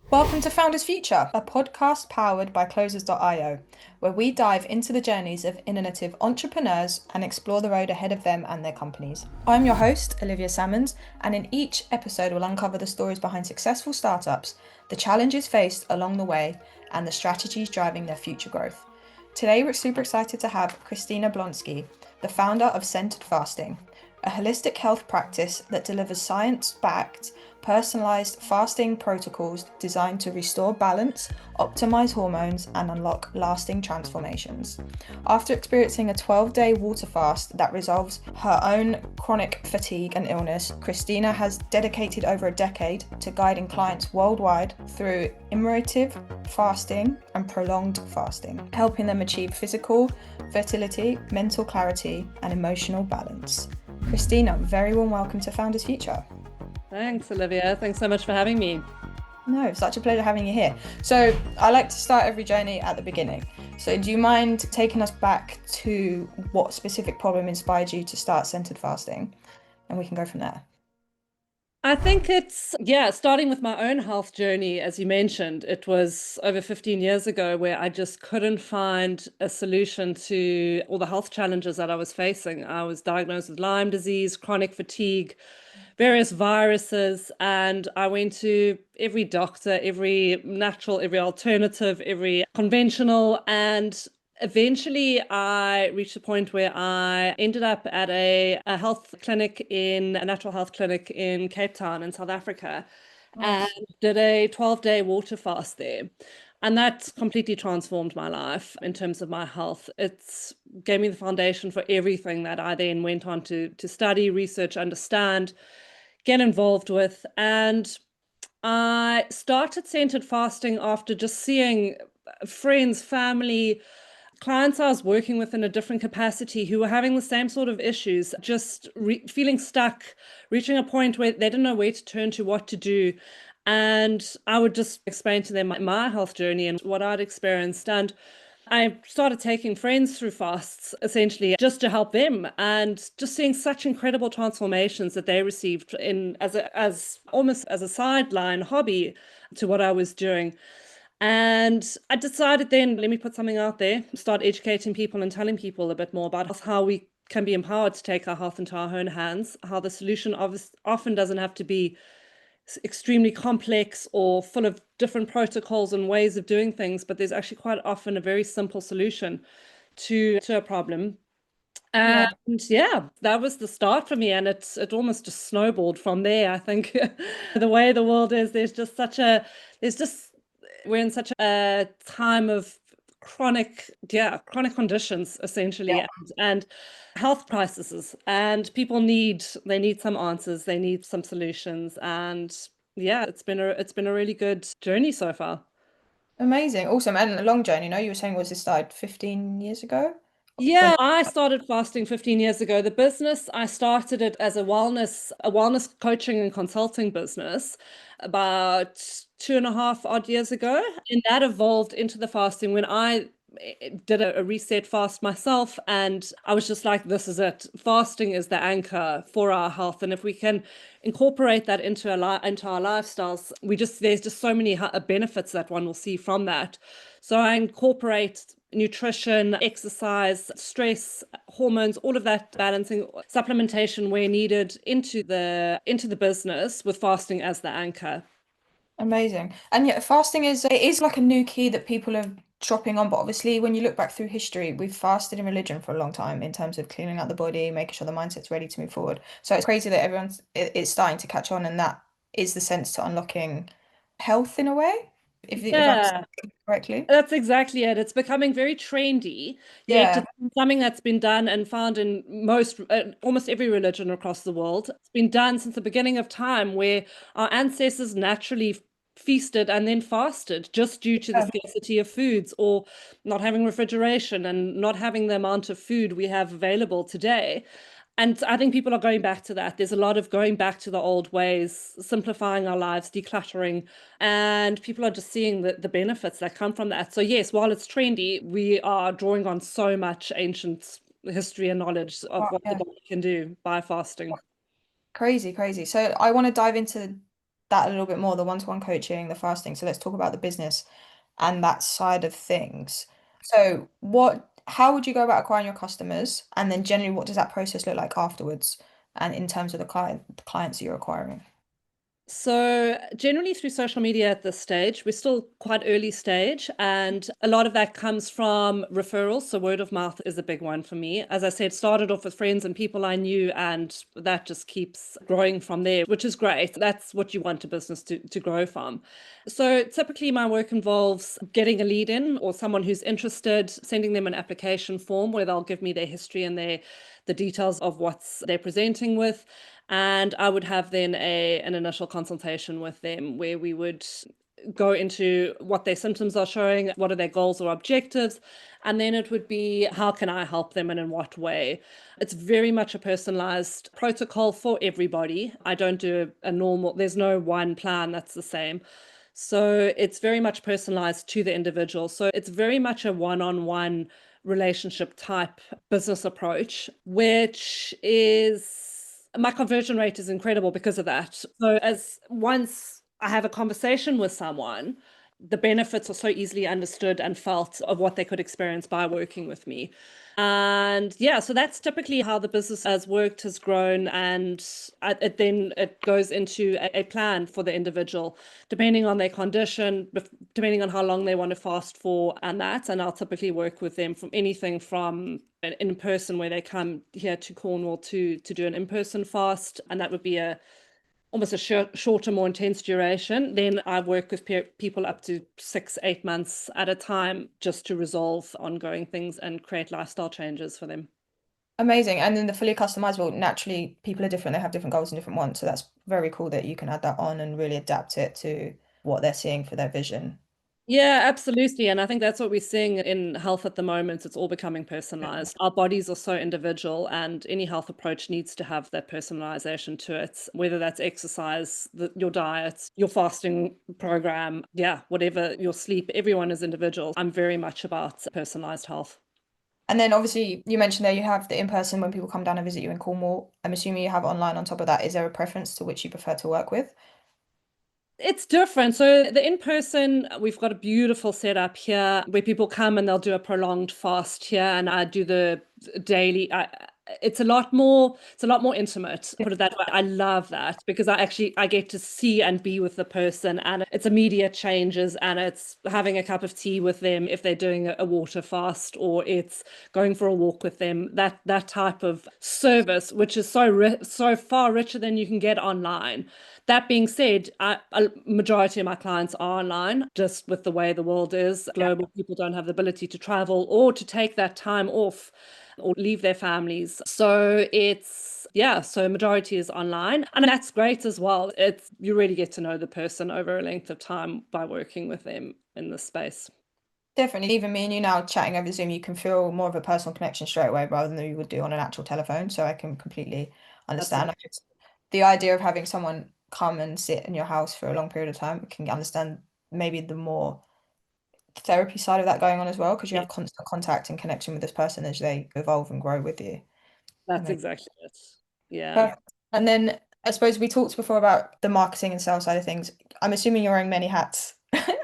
Welcome to Founders Future, a podcast powered by Closers.io, where we dive into the journeys of innovative entrepreneurs and explore the road ahead of them and their companies. I'm your host, Olivia Salmons, and in each episode we'll uncover the stories behind successful startups, the challenges faced along the way, and the strategies driving their future growth. Today we're super excited to have Krystyna Blonski, the founder of Centered Fasting, a holistic health practice that delivers science-backed personalized fasting protocols designed to restore balance, optimize hormones, and unlock lasting transformations. After experiencing a 12-day water fast that resolves her own chronic fatigue and illness, Krystyna has dedicated over a decade to guiding clients worldwide through intermittent fasting and prolonged fasting, helping them achieve physical fertility, mental clarity, and emotional balance. Krystyna, very warm welcome to Founders Future. Thanks, Olivia. Thanks so much for having me. No, such a pleasure having you here. So I like to start every journey at the beginning. So do you mind taking us back to what specific problem inspired you to start centered fasting? And we can go from there. I think starting with my own health journey, as you mentioned, it was over 15 years ago where I just couldn't find a solution to all the health challenges that I was facing. I was diagnosed with Lyme disease, chronic fatigue, various viruses, and I went to every doctor, every natural, every alternative, every conventional, and eventually I reached a point where I ended up at a natural health clinic in Cape Town in South Africa, and Nice. did a 12-day water fast there. And that completely transformed my life in terms of my health. It's gave me the foundation for everything that I then went on to study, research, understand, get involved with. And I started centered fasting after just seeing friends, family, clients I was working with in a different capacity who were having the same sort of issues, just feeling stuck, reaching a point where they didn't know where to turn to, what to do. And I would just explain to them my health journey and what I'd experienced. And I started taking friends through fasts essentially just to help them, and just seeing such incredible transformations that they received in as almost as a sideline hobby to what I was doing. And I decided then, let me put something out there, start educating people and telling people a bit more about how we can be empowered to take our health into our own hands, how the solution often doesn't have to be extremely complex or full of different protocols and ways of doing things, but there's actually quite often a very simple solution to a problem. Yeah. And yeah, that was the start for me, and it almost just snowballed from there. I think the way the world is, there's just we're in such a time of chronic conditions essentially, Yeah. and health crises, and people they need some answers, they need some solutions. And yeah, it's been a really good journey so far. Amazing. Awesome. And a long journey, you were saying was this started 15 years ago? When Yeah, I started fasting 15 years ago. The business, I started it as a wellness coaching and consulting business about 2.5 odd years ago. And that evolved into the fasting when I did a reset fast myself. And I was just like, this is it. Fasting is the anchor for our health. And if we can incorporate that into into our lifestyles, there's just so many benefits that one will see from that. So I incorporate nutrition, exercise, stress, hormones, all of that balancing, supplementation where needed into the business with fasting as the anchor. Amazing. And yet fasting is like a new key that people are dropping on, but obviously when you look back through history, we've fasted in religion for a long time in terms of cleaning out the body, making sure the mindset's ready to move forward. So it's crazy that it's starting to catch on, and that is the sense to unlocking health in a way, if I'm Yeah, saying it correctly. that's exactly it. It's becoming very trendy, yet Yeah. it's something that's been done and found in almost every religion across the world. It's been done since the beginning of time, where our ancestors naturally feasted and then fasted just due to the Yeah. scarcity of foods, or not having refrigeration and not having the amount of food we have available today. And I think people are going back to that. There's a lot of going back to the old ways, simplifying our lives, decluttering, and people are just seeing the benefits that come from that. So yes, while it's trendy, we are drawing on so much ancient history and knowledge of what the Yeah. body can do by fasting. Crazy, crazy. So I want to dive into that a little bit more, the one-to-one coaching, the fasting. So let's talk about the business and that side of things. So how would you go about acquiring your customers? And then generally, what does that process look like afterwards? And in terms of the clients you're acquiring? So generally through social media at this stage, we're still quite early stage, and a lot of that comes from referrals. So word of mouth is a big one for me. As I said, started off with friends and people I knew, and that just keeps growing from there, which is great. That's what you want a business to grow from. So typically my work involves getting a lead in or someone who's interested, sending them an application form where they'll give me their history and the details of what they're presenting with. And I would have then an initial consultation with them where we would go into what their symptoms are showing, what are their goals or objectives, and then it would be how can I help them and in what way. It's very much a personalized protocol for everybody. I don't do a normal, there's no one plan that's the same. So it's very much personalized to the individual. So it's very much a one-on-one relationship type business approach, which is my conversion rate is incredible because of that. So as once I have a conversation with someone, the benefits are so easily understood and felt of what they could experience by working with me. And yeah, so that's typically how the business has worked, has grown, and it goes into a plan for the individual, depending on their condition, depending on how long they want to fast for, and that. And I'll typically work with them from anything from an in-person where they come here to Cornwall to do an in-person fast, and that would be almost a shorter, more intense duration. Then I work with people up to 6, 8 months at a time just to resolve ongoing things and create lifestyle changes for them. Amazing. And then the fully customizable, naturally, people are different. They have different goals and different wants. So that's very cool that you can add that on and really adapt it to what they're seeing for their vision. Yeah, absolutely. And I think that's what we're seeing in health at the moment. It's all becoming personalized. Our bodies are so individual, and any health approach needs to have that personalization to it, whether that's exercise, your diet, your fasting program, yeah, whatever, your sleep, everyone is individual. I'm very much about personalized health. And then obviously you mentioned there you have the in-person when people come down and visit you in Cornwall. I'm assuming you have online on top of that. Is there a preference to which you prefer to work with? It's different. So the in-person, we've got a beautiful setup here where people come and they'll do a prolonged fast here, and I do the daily. It's a lot more intimate, put it that way. I love that because I get to see and be with the person, and it's immediate changes, and it's having a cup of tea with them if they're doing a water fast, or it's going for a walk with them. That type of service, which is so far richer than you can get online. That being said, a majority of my clients are online, just with the way the world is. Yeah. Global people don't have the ability to travel or to take that time off or leave their families. So yeah, so majority is online. And that's great as well. You really get to know the person over a length of time by working with them in this space. Definitely. Even me and you now chatting over Zoom, you can feel more of a personal connection straight away rather than you would do on an actual telephone. So I can completely understand. Absolutely. The idea of having someone come and sit in your house for a long period of time, can understand maybe the more therapy side of that going on as well, because you Yeah, have constant contact and connection with this person as they evolve and grow with you. that's Amazing. exactly it. Yeah. Perfect. And then I suppose we talked before about the marketing and sales side of things. I'm assuming you're wearing many hats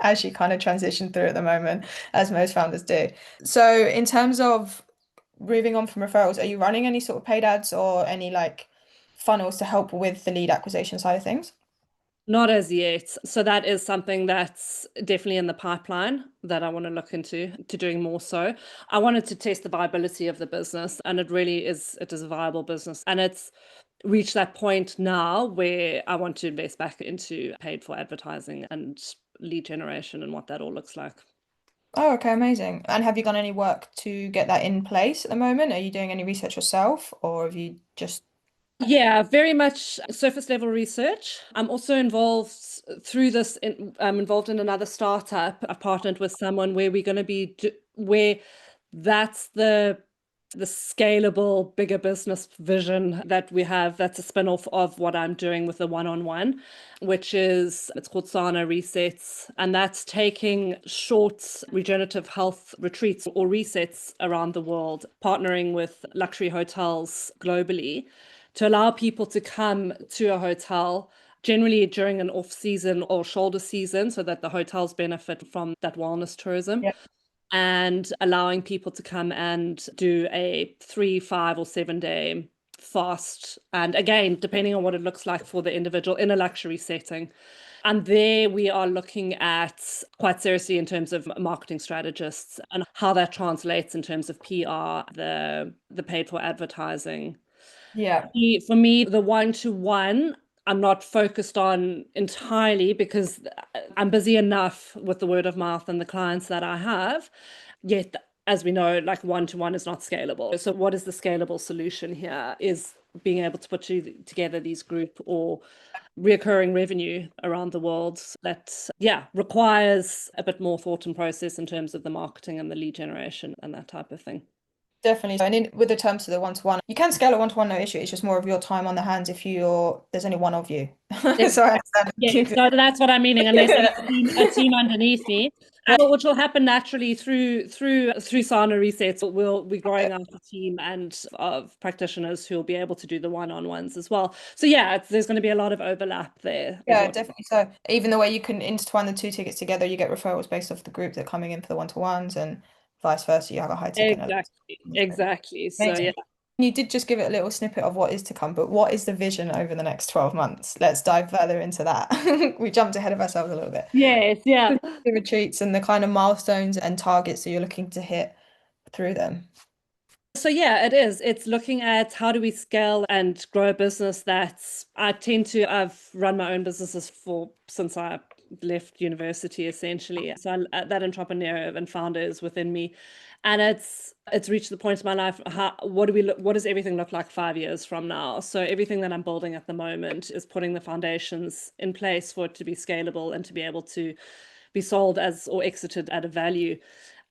as you kind of transition through at the moment, as most founders do. So in terms of moving on from referrals, are you running any sort of paid ads or any like funnels to help with the lead acquisition side of things? Not as yet. So that is something that's definitely in the pipeline that I want to look into to doing more so. I wanted to test the viability of the business, and it is a viable business. And it's reached that point now where I want to invest back into paid for advertising and lead generation and what that all looks like. Oh, okay, amazing. And have you done any work to get that in place at the moment? Are you doing any research yourself, or have you just... Yeah, very much surface level research. I'm also involved through this. I'm involved in another startup. I've partnered with someone where we're going to be where that's the scalable bigger business vision that we have. That's a spin-off of what I'm doing with the one-on-one, it's called Saana Resets, and that's taking short regenerative health retreats or resets around the world, partnering with luxury hotels globally to allow people to come to a hotel generally during an off season or shoulder season, so that the hotels benefit from that wellness tourism. Yeah. And allowing people to come and do a 3, 5, or 7 day fast. And again, depending on what it looks like for the individual in a luxury setting. And there we are looking at quite seriously in terms of marketing strategists and how that translates in terms of PR, the paid for advertising. Yeah. For me, the one-to-one, I'm not focused on entirely because I'm busy enough with the word of mouth and the clients that I have. Yet, as we know, like one-to-one is not scalable. So what is the scalable solution here is being able to put together these group or reoccurring revenue around the world that, requires a bit more thought and process in terms of the marketing and the lead generation and that type of thing. Definitely. And with the terms of the one-to-one, you can scale it one-to-one, no issue. It's just more of your time on the hands if there's only one of you. So I understand. Yeah, so that's what I'm meaning, unless there's a team underneath me, which will happen naturally through Saana Resets. We'll be growing out a team and of practitioners who will be able to do the one-on-ones as well. So there's going to be a lot of overlap there. Yeah, definitely. So even the way you can intertwine the two tickets together, you get referrals based off the group that are coming in for the one-to-ones and vice versa. You have a high ticket. Exactly. So Amazing. You did just give it a little snippet of what is to come, but what is the vision over the next 12 months? Let's dive further into that. We jumped ahead of ourselves a little bit. yes, yeah. The retreats and the kind of milestones and targets that you're looking to hit through them. So it is. It's looking at how do we scale and grow a business I've run my own businesses since I left university, essentially. So that entrepreneur and founder is within me. And it's reached the point in my life, what does everything look like 5 years from now? So everything that I'm building at the moment is putting the foundations in place for it to be scalable and to be able to be sold or exited at a value.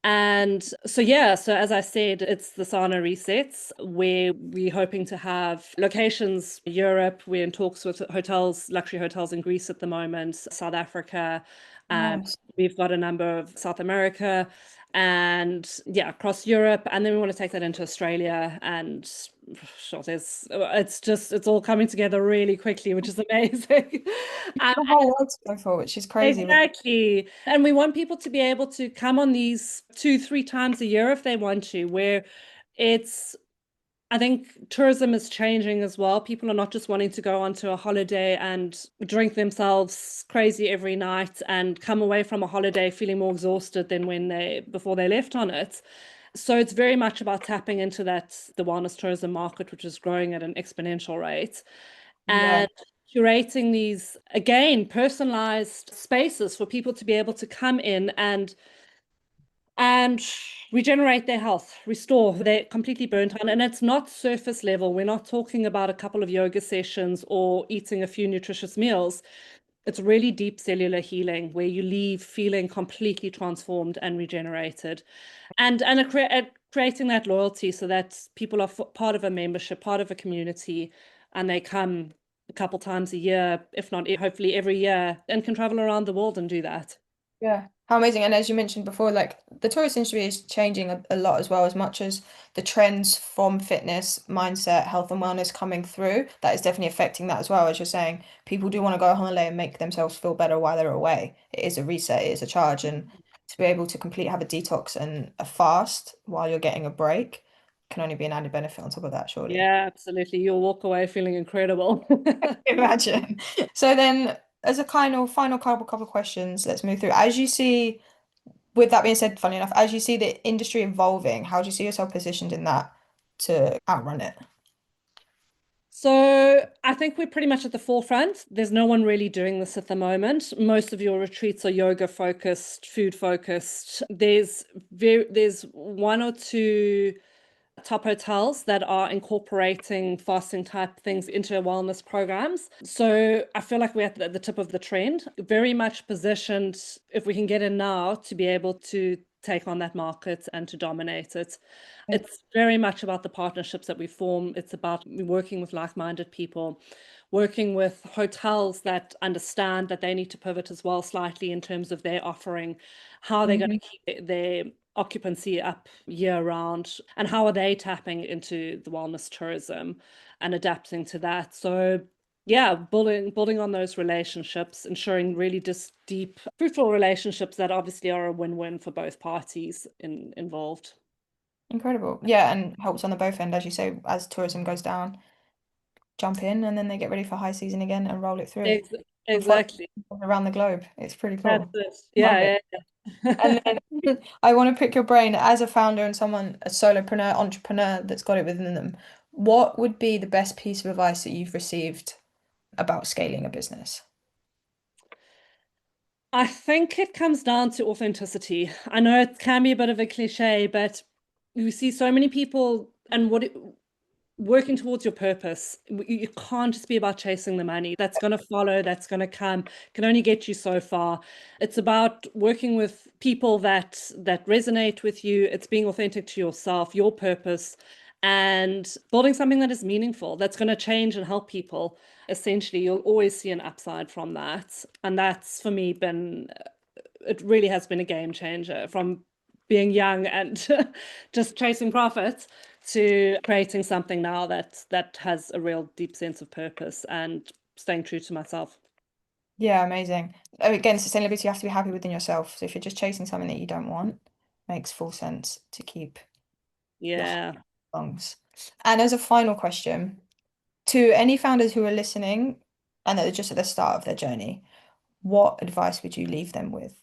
And so as I said, it's the Saana Resets, where we're hoping to have locations in Europe. We're in talks with luxury hotels in Greece at the moment, South Africa. Nice. We've got a number of South America and across Europe. And then we want to take that into Australia. And it's all coming together really quickly, which is amazing. The whole world's going for, which is crazy. Exactly. And we want people to be able to come on these 2-3 times a year if they want to, where I think tourism is changing as well. People are not just wanting to go onto a holiday and drink themselves crazy every night and come away from a holiday feeling more exhausted than before they left on it. So it's very much about tapping into the wellness tourism market, which is growing at an exponential rate. And curating these, again, personalized spaces for people to be able to come in and regenerate their health, restore. They're completely burnt out. And it's not surface level. We're not talking about a couple of yoga sessions or eating a few nutritious meals. It's really deep cellular healing where you leave feeling completely transformed and regenerated. And creating that loyalty so that people are part of a membership, part of a community, and they come a couple times a year, if not hopefully every year, and can travel around the world and do that. Yeah, how amazing. And as you mentioned before, like the tourist industry is changing a lot as well, as much as the trends from fitness, mindset, health and wellness coming through, that is definitely affecting that as well. As you're saying, people do want to go on holiday and make themselves feel better while they're away. It is a reset, it is a charge. And to be able to have a detox and a fast while you're getting a break can only be an added benefit on top of that, surely. Yeah, absolutely. You'll walk away feeling incredible. Imagine. So then, as a kind of final couple of questions, let's move through. As you see, with that being said, funny enough, as you see the industry evolving, how do you see yourself positioned in that to outrun it? So I think we're pretty much at the forefront. There's no one really doing this at the moment. Most of your retreats are yoga focused, food focused. There's one or two top hotels that are incorporating fasting type things into wellness programs. So I feel like we're at the tip of the trend, very much positioned, if we can get in now, to be able to take on that market and to dominate it. It's very much about the partnerships that we form. It's about working with like-minded people, working with hotels that understand that they need to pivot as well slightly in terms of their offering, how they're going to keep their occupancy up year round, and how are they tapping into the wellness tourism and adapting to that. So Yeah, building on those relationships, ensuring really just deep, fruitful relationships that obviously are a win-win for both parties involved. Incredible. Yeah, and helps on the both end, as you say, as tourism goes down, jump in and then they get ready for high season again and roll it through. Ex We're following exactly. people around the globe. It's pretty That's cool. it. Love it. Yeah, And yeah. then I want to pick your brain as a founder and someone, a solopreneur, entrepreneur that's got it within them. What would be the best piece of advice that you've received about scaling a business? I think it comes down to authenticity. I know it can be a bit of a cliche, but you see so many people and working towards your purpose. You can't just be about chasing the money. That's going to follow, that's going to come, can only get you so far. It's about working with people that resonate with you. It's being authentic to yourself, your purpose, and building something that is meaningful, that's going to change and help people. Essentially, you'll always see an upside from that. And that's for me been, it really has been a game changer from being young and just chasing profits to creating something now that has a real deep sense of purpose and staying true to myself. Yeah, amazing. Oh, again, sustainability, you have to be happy within yourself. So if you're just chasing something that you don't want, makes full sense to keep your Yeah. lungs. And as a final question, to any founders who are listening and that are just at the start of their journey, what advice would you leave them with?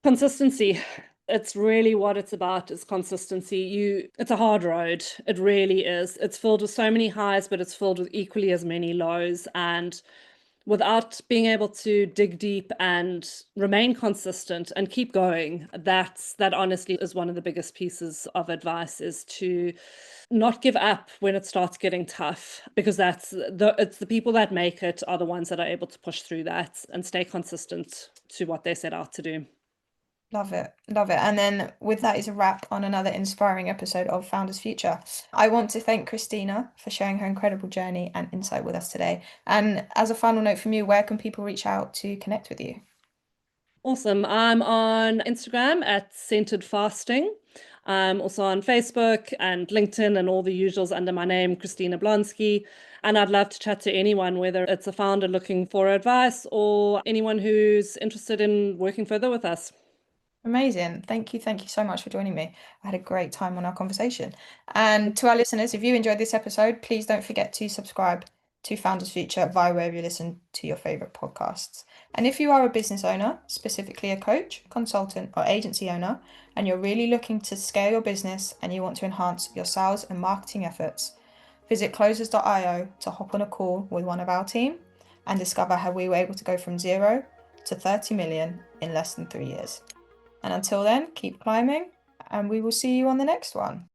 Consistency. It's really what it's about, is consistency. It's a hard road. It really is. It's filled with so many highs, but it's filled with equally as many lows. And without being able to dig deep and remain consistent and keep going, that honestly is one of the biggest pieces of advice, is to not give up when it starts getting tough, because it's the people that make it are the ones that are able to push through that and stay consistent to what they set out to do. Love it. Love it. And then with that is a wrap on another inspiring episode of Founders Future. I want to thank Krystyna for sharing her incredible journey and insight with us today. And as a final note from you, where can people reach out to connect with you? Awesome. I'm on Instagram at Centered Fasting. I'm also on Facebook and LinkedIn and all the usuals under my name, Krystyna Blonski. And I'd love to chat to anyone, whether it's a founder looking for advice or anyone who's interested in working further with us. Amazing. Thank you. Thank you so much for joining me. I had a great time on our conversation. And to our listeners, if you enjoyed this episode, please don't forget to subscribe to Founders Future via wherever you listen to your favorite podcasts. And if you are a business owner, specifically a coach, consultant, or agency owner, and you're really looking to scale your business and you want to enhance your sales and marketing efforts, visit closers.io to hop on a call with one of our team and discover how we were able to go from 0 to 30 million in less than 3 years. And until then, keep climbing, and we will see you on the next one.